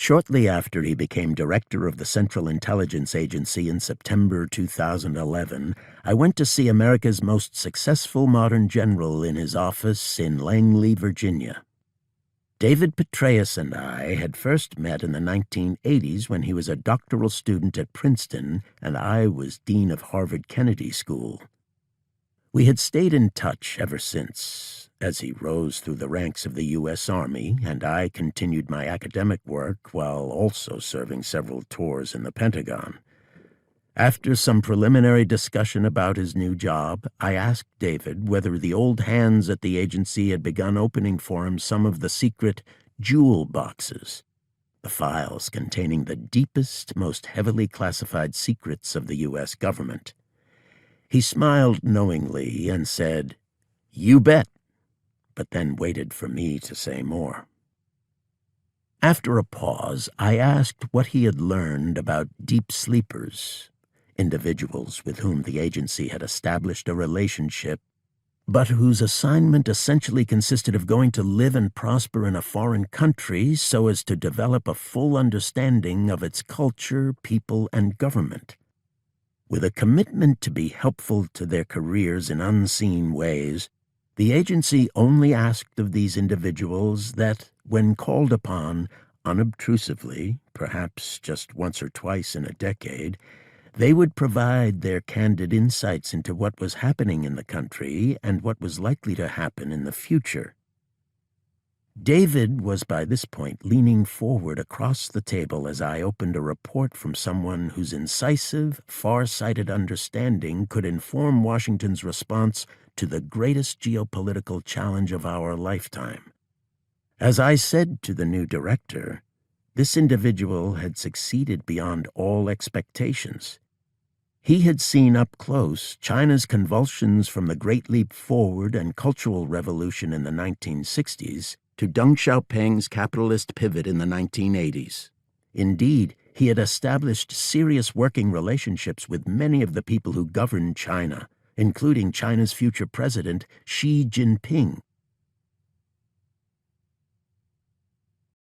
Shortly after he became director of the Central Intelligence Agency in September 2011, I went to see America's most successful modern general in his office in Langley, Virginia. David Petraeus and I had first met in the 1980s when he was a doctoral student at Princeton and I was dean of Harvard Kennedy School. We had stayed in touch ever since, as he rose through the ranks of the U.S. Army and I continued my academic work while also serving several tours in the Pentagon. After some preliminary discussion about his new job, I asked David whether the old hands at the agency had begun opening for him some of the secret jewel boxes, the files containing the deepest, most heavily classified secrets of the U.S. government. He smiled knowingly and said, "You bet," but then waited for me to say more. After a pause, I asked what he had learned about deep sleepers, individuals with whom the agency had established a relationship, but whose assignment essentially consisted of going to live and prosper in a foreign country so as to develop a full understanding of its culture, people, and government. With a commitment to be helpful to their careers in unseen ways, the agency only asked of these individuals that, when called upon, unobtrusively, perhaps just once or twice in a decade, they would provide their candid insights into what was happening in the country and what was likely to happen in the future. David was by this point leaning forward across the table as I opened a report from someone whose incisive, far-sighted understanding could inform Washington's response to the greatest geopolitical challenge of our lifetime. As I said to the new director, this individual had succeeded beyond all expectations. He had seen up close China's convulsions from the Great Leap Forward and Cultural Revolution in the 1960s to Deng Xiaoping's capitalist pivot in the 1980s. Indeed, he had established serious working relationships with many of the people who governed China, including China's future president, Xi Jinping.